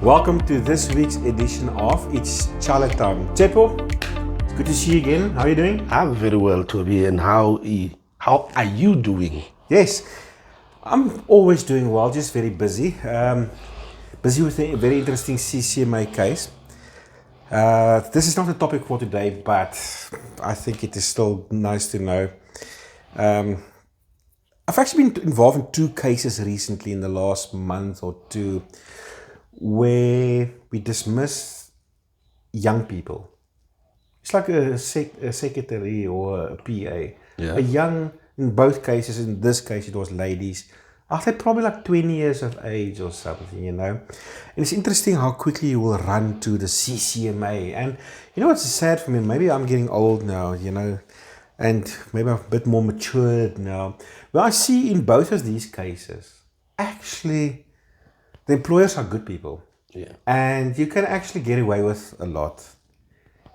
Welcome to this week's edition of It's Chaile Time. Tsepo, it's good to see you again. How are you doing? I'm very well, Toby. And how are you doing? Yes, I'm always doing well, just very busy. Busy with a very interesting CCMA case. This is not the topic for today, but I think it is still nice to know. I've actually been involved in two cases recently in the last month or two where we dismiss young people. It's like a secretary or a PA. Yeah. A young, in both cases, in this case it was ladies, they're probably like 20 years of age or something, you know. And it's interesting how quickly you will run to the CCMA. And you know what's sad for me? Maybe I'm getting old now, you know, and maybe I'm a bit more matured now. But I see in both of these cases, actually, the employers are good people. Yeah. And you can actually get away with a lot.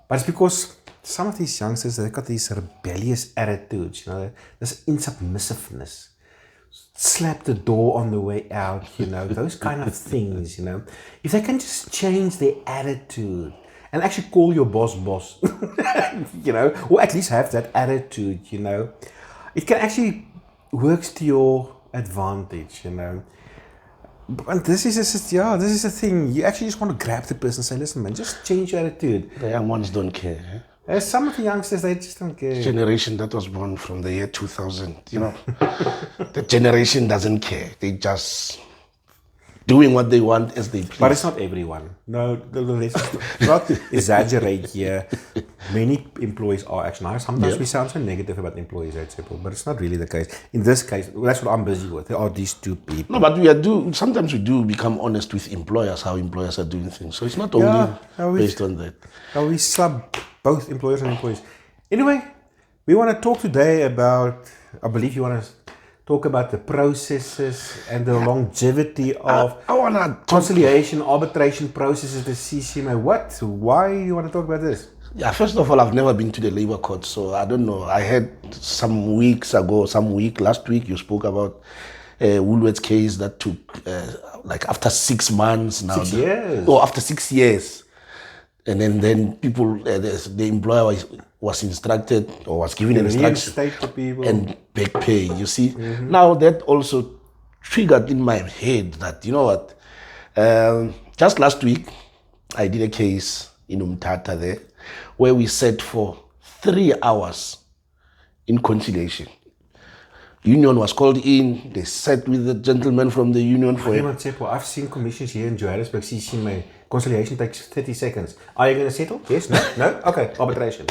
But it's because some of these youngsters, they've got these rebellious attitudes, you know, this insubmissiveness. Slap the door on the way out, you know, those kind of things, you know. If they can just change their attitude and actually call your boss, you know, or at least have that attitude, you know, it can actually work to your advantage, you know. And this is the thing. You actually just want to grab the person and say, listen, man, just change your attitude. The young ones don't care. Some of the youngsters, they just don't care. Generation that was born from the year 2000, you know, the generation doesn't care. They just doing what they want as they please. But it's not everyone. No, let's not exaggerate here. Many employees are actually nice. Sometimes we sound so negative about employees, but it's not really the case. In this case, that's what I'm busy with. There are these two people. No, but sometimes we do become honest with employers, how employers are doing things. So it's not only based on that. We sub both employers and employees. Anyway, we want to talk today about, I believe you want to talk about the processes and the longevity of conciliation, arbitration processes, the CCMA. Why do you want to talk about this? Yeah, first of all, I've never been to the labor court, so I don't know. I heard last week, you spoke about Woolworth's case that took after 6 months now. 6 years. After 6 years. And then people, the employer was instructed or was given an instruction and back pay, you see. Mm-hmm. Now that also triggered in my head that, you know what, just last week, I did a case in Umtata there where we sat for 3 hours in conciliation. Union was called in, they sat with the gentleman from the union for I've seen commissions here in Johannesburg, CCMA. Conciliation takes 30 seconds. Are you going to settle? Yes? No? No? Okay, arbitration.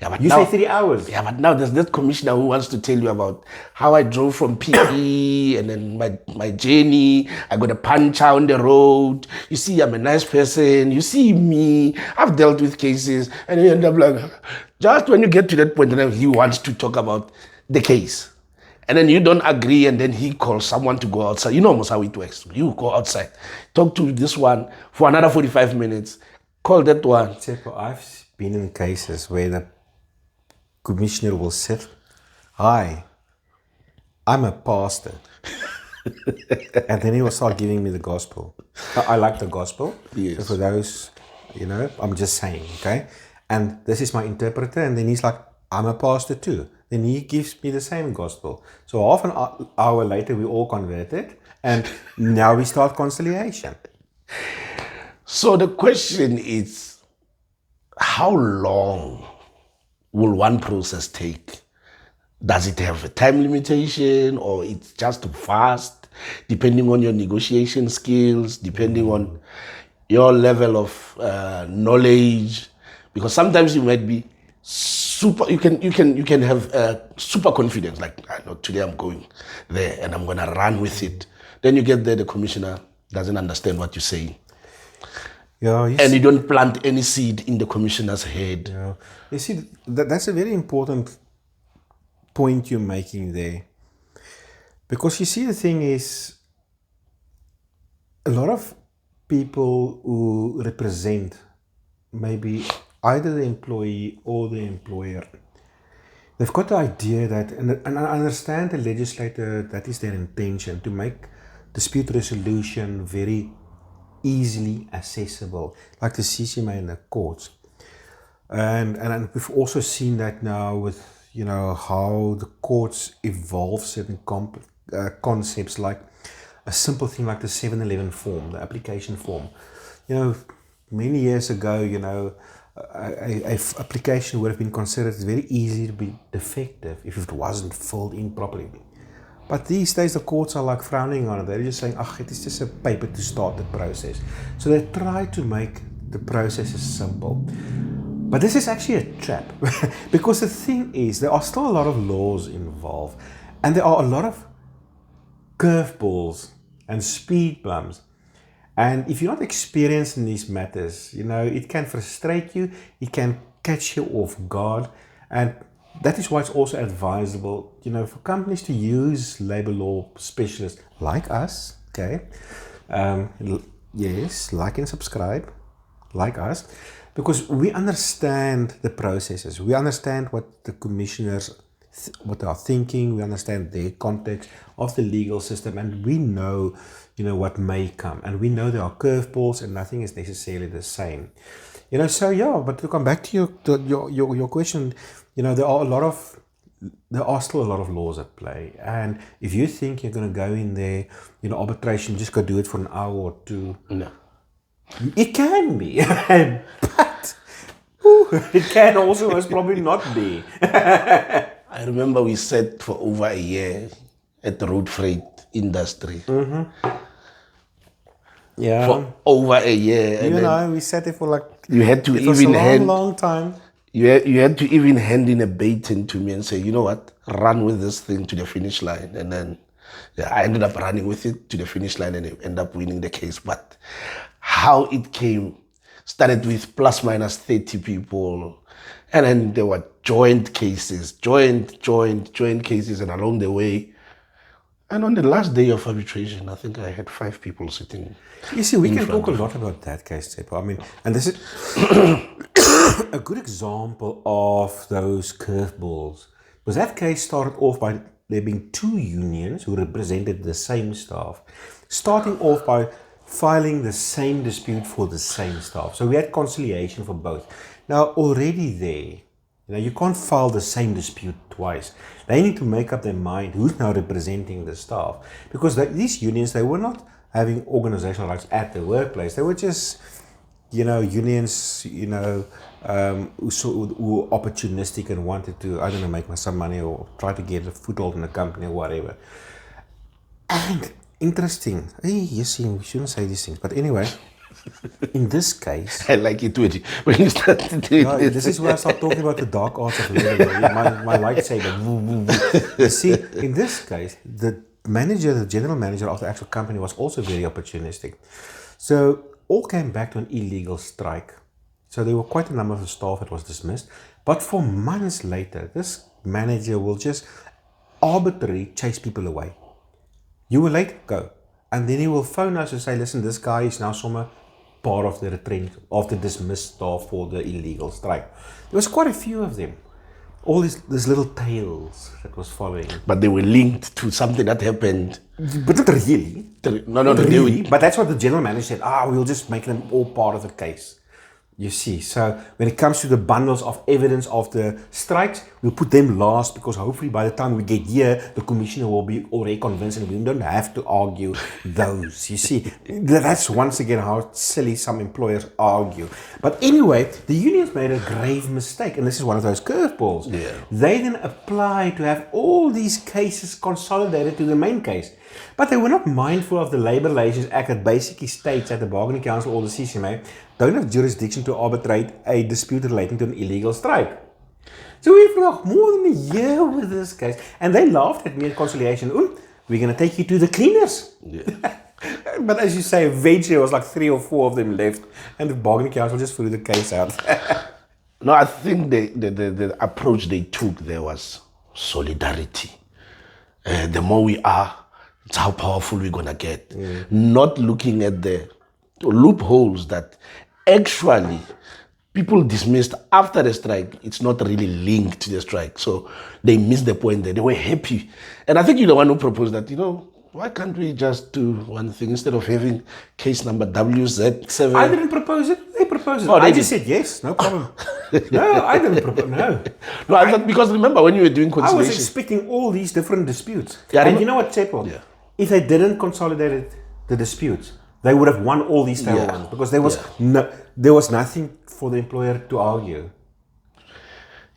Yeah, but you say 3 hours. Yeah, but now there's that commissioner who wants to tell you about how I drove from PE and then my journey. I got a puncher on the road. You see, I'm a nice person. You see me. I've dealt with cases. And you end up like, just when you get to that point, then he wants to talk about the case. And then you don't agree, and then he calls someone to go outside. You know almost how it works. You go outside, talk to this one for another 45 minutes, call that one. I've been in cases where the commissioner will sit, hi, I'm a pastor. And then he will start giving me the gospel. I like the gospel. Yes. So for those, you know, I'm just saying, okay? And this is my interpreter, and then he's like, I'm a pastor too. Then he gives me the same gospel. So half an hour later, we all converted, and now we start conciliation. So the question is, how long will one process take? Does it have a time limitation, or it's just fast, depending on your negotiation skills, depending on your level of knowledge? Because sometimes you might be you can have super confidence, like, I know today I'm going there and I'm gonna run with it. Then you get there, the commissioner doesn't understand what you're saying. Yeah, you don't plant any seed in the commissioner's head. Yeah. You see, that's a very important point you're making there. Because you see, the thing is, a lot of people who represent maybe either the employee or the employer, they've got the idea that, and I understand the legislator, that is their intention, to make dispute resolution very easily accessible, like the CCMA and the courts. And we've also seen that now with, how the courts evolve certain concepts, like a simple thing like the 711 form, the application form. Many years ago, a application would have been considered very easy to be defective if it wasn't filled in properly. But these days the courts are like frowning on it. They're just saying, it is just a paper to start the process. So they try to make the processes simple. But this is actually a trap. Because the thing is, there are still a lot of laws involved. And there are a lot of curveballs and speed bumps. And if you're not experienced in these matters, it can frustrate you, it can catch you off guard, and that is why it's also advisable, for companies to use labor law specialists like us, okay? Yes, like and subscribe, like us, because we understand the processes, we understand what the commissioners what they are thinking, we understand their context of the legal system, and we know, what may come, and we know there are curveballs and nothing is necessarily the same. But to come back to your question, there are still a lot of laws at play, and if you think you're going to go in there, arbitration, just go do it for an hour or two. No. It can be, but it can also most probably not be. I remember we sat for over a year at the road freight industry. Mm-hmm. Yeah. For over a year. And we sat there for like... You had to long time. You had to even hand in a baton to me and say, you know what, run with this thing to the finish line. And then I ended up running with it to the finish line and I ended up winning the case. But how it came, started with plus minus 30 people. And then there were joint cases, joint cases, and along the way. And on the last day of arbitration, I think I had 5 people sitting. You see, we can talk a lot about that case, Tsepo. I mean, and this is a good example of those curveballs. Because that case started off by there being 2 unions who represented the same staff, starting off by filing the same dispute for the same staff. So we had conciliation for both. Now, already there, you can't file the same dispute twice. They need to make up their mind who's now representing the staff. Because these unions, they were not having organizational rights at the workplace. They were just, unions, who were opportunistic and wanted to, make some money or try to get a foothold in the company or whatever. And interesting. You see, we shouldn't say these things. But anyway, in this case... I like it when you start to do this. This is where I start talking about the dark arts of labor. My lightsaber. You see, in this case, the general manager of the actual company was also very opportunistic. So all came back to an illegal strike. So there were quite a number of the staff that was dismissed. But for months later, this manager will just arbitrarily chase people away. You were late, go. And then he will phone us and say, listen, this guy is now somewhere part of the retrench of the dismissed staff for the illegal strike. There was quite a few of them. All these little tales that was following. But they were linked to something that happened. But not really. No, really. But that's what the general manager said. We'll just make them all part of the case. You see, so when it comes to the bundles of evidence of the strikes, we'll put them last because hopefully by the time we get here, the commissioner will be already convinced and we don't have to argue those. You see, that's once again how silly some employers argue. But anyway, the unions made a grave mistake, and this is one of those curveballs. Yeah. They then applied to have all these cases consolidated to the main case. But they were not mindful of the Labour Relations Act that basically states that the Bargaining Council or the CCMA don't have jurisdiction to arbitrate a dispute relating to an illegal strike. So we for more than a year with this case. And they laughed at me at conciliation. We're going to take you to the cleaners. Yeah. But as you say, eventually it was like 3 or 4 of them left. And the Bargaining Council just threw the case out. No, I think the approach they took there was solidarity. The more we are, it's how powerful we're going to get. Not looking at the loopholes that actually people dismissed after the strike. It's not really linked to the strike. So they missed the point there. They were happy. And I think you're the one who proposed that, Why can't we just do one thing instead of having case number WZ7? I didn't propose it. They proposed it. Oh, I they just said yes, no problem. No, I didn't propose. No. No, I thought, because remember when you were doing I was conciliation. expecting all these different disputes. Yeah, And you know what, Chaile? Yeah. If they didn't consolidate the disputes, they would have won all these tail ones because there was nothing for the employer to argue.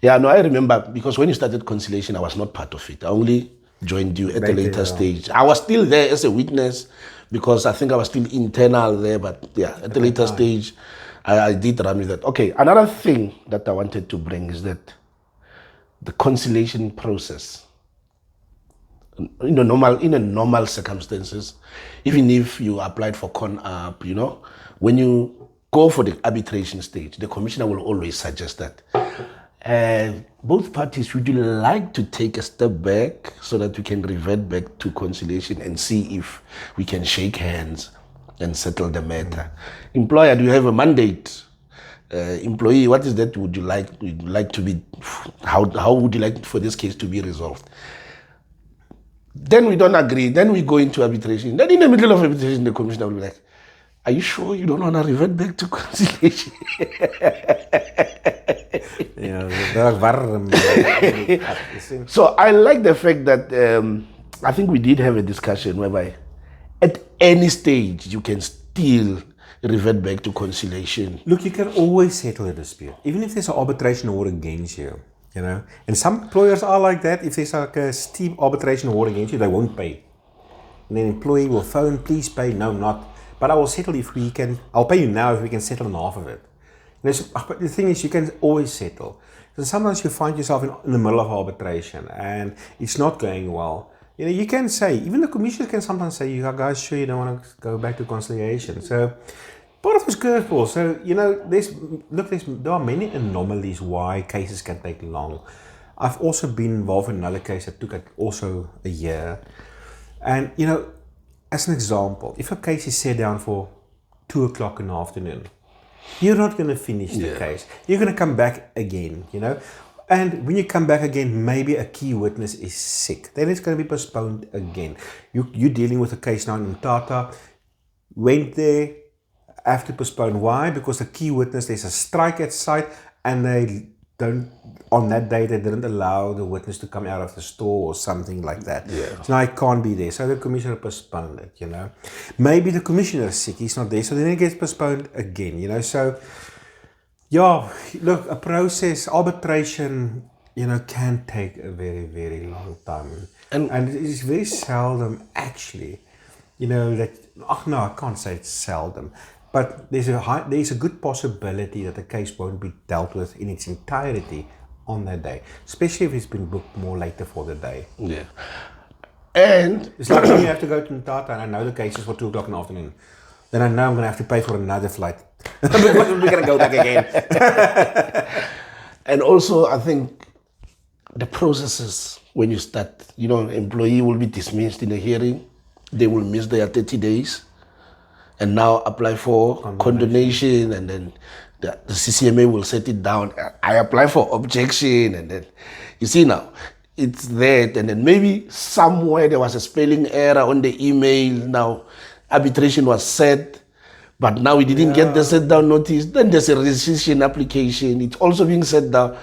Yeah, no, I remember because when you started conciliation, I was not part of it. I only joined you at a later stage. I was still there as a witness because I think I was still internal there, but yeah, at the later stage, I did run with that. Okay, another thing that I wanted to bring is that the conciliation process, in a normal circumstances, even if you applied for con-up, when you go for the arbitration stage, the commissioner will always suggest that both parties would like to take a step back so that we can revert back to conciliation and see if we can shake hands and settle the matter. Employer, do you have a mandate? Employee, what is that would you like to be, how would you like for this case to be resolved? Then we don't agree, then we go into arbitration. Then in the middle of arbitration, the commissioner will be like, are you sure you don't want to revert back to conciliation? So I like the fact that I think we did have a discussion whereby at any stage you can still revert back to conciliation. Look, you can always settle a dispute, even if there's an arbitration award against you. And some employers are like that. If there's like a steep arbitration award against you, they won't pay. And then employee will phone, please pay. No, not. But I will settle if we can. I'll pay you now if we can settle on half of it. But the thing is, you can always settle. So sometimes you find yourself in the middle of arbitration and it's not going well. You can say, even the commissioner can sometimes say, you guys sure you don't want to go back to conciliation. So part of this curveball. So, there are many anomalies why cases can take long. I've also been involved in another case that took also a year. And, as an example, if a case is set down for 2 o'clock in the afternoon, you're not going to finish the case. You're going to come back again, And when you come back again, maybe a key witness is sick. Then it's going to be postponed again. You're dealing with a case now in Tata. Went there, have to postpone. Why? Because the key witness, there's a strike at site and on that day, they didn't allow the witness to come out of the store or something like that. So now I can't be there. So the commissioner postponed it, Maybe the commissioner is sick, he's not there. So then it gets postponed again, So, look, a process, arbitration, can take a very, very long time. And it's very seldom actually, I can't say it's seldom. But there's a good possibility that the case won't be dealt with in its entirety on that day, especially if it's been booked more later for the day. Yeah. And it's like when you have to go to Tata and I know the case is for 2 o'clock in the afternoon. Then I know I'm going to have to pay for another flight because we're going to go back again. And also, I think the processes when you start, employee will be dismissed in a hearing. They will miss their 30 days. And now apply for condonation, and then the CCMA will set it down. I apply for objection, and then you see now it's that, and then maybe somewhere there was a spelling error on the email. Now arbitration was set, but now we didn't get the set down notice. Then there's a rescission application. It's also being set down.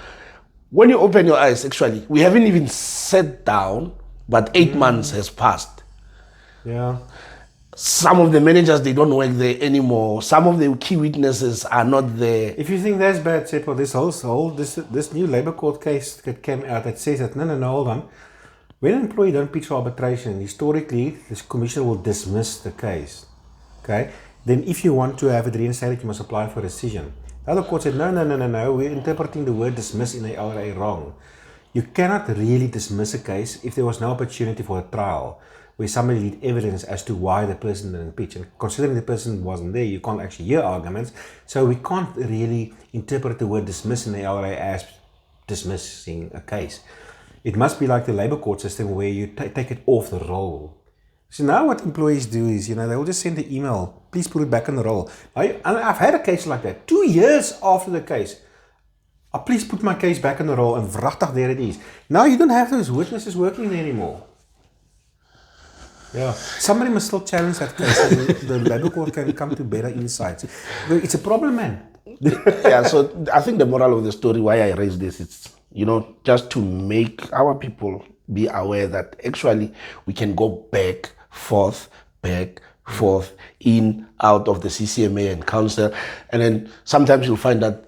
When you open your eyes, actually, we haven't even sat down, but 8 months has passed. Yeah. Some of the managers, they don't work there anymore. Some of the key witnesses are not there. If you think that's bad, Chaile, this new labor court case that came out that says that, no, hold on. When an employee don't pitch for arbitration, historically, this commissioner will dismiss the case. Okay? Then if you want to have it reinstated, you must apply for rescission. The other court said, no, we're interpreting the word dismiss in the LRA wrong. You cannot really dismiss a case if there was no opportunity for a trial, where somebody lead evidence as to why the person didn't pitch. And considering the person wasn't there, you can't actually hear arguments. So we can't really interpret the word dismiss in the LRA as dismissing a case. It must be like the labor court system where you take it off the roll. So now what employees do is, they will just send the email, please put it back on the roll. I've had a case like that, 2 years after the case. Please put my case back on the roll, and vrachtig, there it is. Now you don't have those witnesses working there anymore. Yeah. Somebody must still challenge that case and the labor court can come to better insights. It's a problem, man. Yeah, so I think the moral of the story, why I raised this, it's, just to make our people be aware that actually we can go back, forth, in, out of the CCMA and council. And then sometimes you'll find that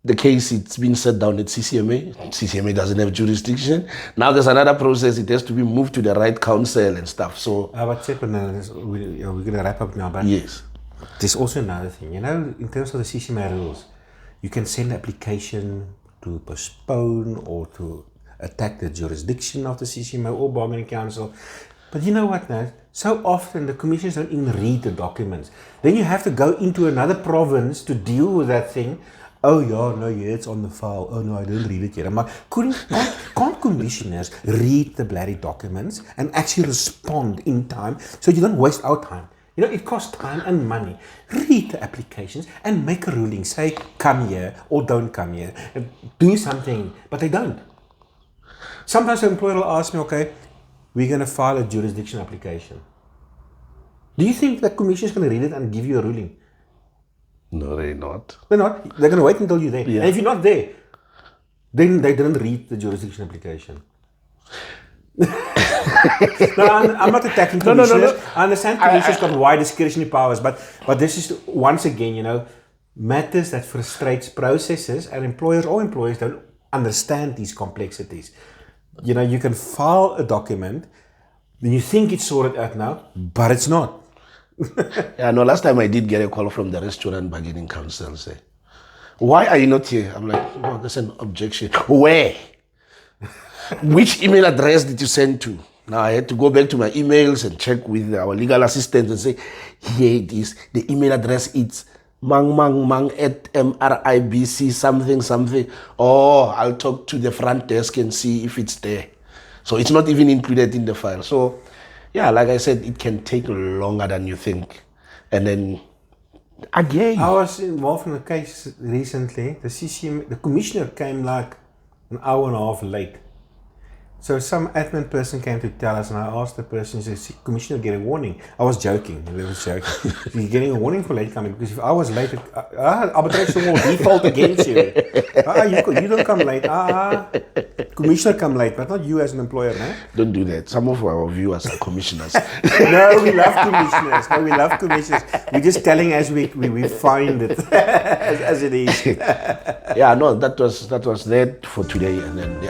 the case, it's been set down at CCMA. CCMA doesn't have jurisdiction. Now there's another process. It has to be moved to the right council and stuff. So, but we're going to wrap up now. But yes. There's also another thing. In terms of the CCMA rules, you can send an application to postpone or to attack the jurisdiction of the CCMA or bargaining council. But you know what now? So often the commissioners don't even read the documents. Then you have to go into another province to deal with that thing. Oh yeah, no, yeah, it's on the file. Oh no, I didn't read it yet. I'm like, can't commissioners read the bloody documents and actually respond in time so you don't waste our time? It costs time and money. Read the applications and make a ruling. Say, come here or don't come here. Do something, but they don't. Sometimes the employer will ask me, okay, we're going to file a jurisdiction application. Do you think the commission is going to read it and give you a ruling? No, they're not. They're not. They're going to wait until you're there. Yeah. And if you're not there, then they didn't read the jurisdiction application. No, I'm not attacking commissioners. No. I understand commissioners got wide discretionary powers, but this is, once again, matters that frustrates processes, and employers don't understand these complexities. You can file a document, then you think it's sorted out now, but it's not. Yeah, no, last time I did get a call from the restaurant bargaining council say, why are you not here? I'm like, oh, there's an objection. Where? Which email address did you send to? Now I had to go back to my emails and check with our legal assistant and say, here it is. The email address is mang at MRIBC something. Oh, I'll talk to the front desk and see if it's there. So it's not even included in the file. So yeah, like I said, it can take longer than you think. And then again, I was involved in a case recently. The commissioner came like an hour and a half late. So some admin person came to tell us, and I asked the person, he said, Commissioner, get a warning. I was joking. You're getting a warning for late coming, because if I was late, arbitration will default against you. You don't come late. Commissioner come late, but not you as an employer, no? Don't do that. Some of our viewers are commissioners. No, we love commissioners. We're just telling as we find it as it is. Yeah, no, that was that for today, and then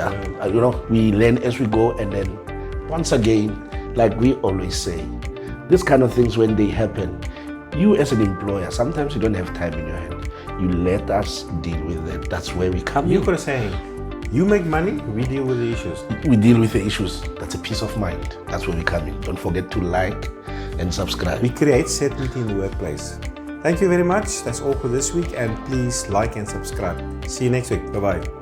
we learn as we go, and then once again, like we always say, this kind of things, when they happen, you as an employer, sometimes you don't have time in your hand. You let us deal with it. That's where we come in. You've got a saying, you make money, we deal with the issues. We deal with the issues. That's a peace of mind. That's where we come in. Don't forget to like and subscribe. We create certainty in the workplace. Thank you very much. That's all for this week, and please like and subscribe. See you next week. Bye-bye.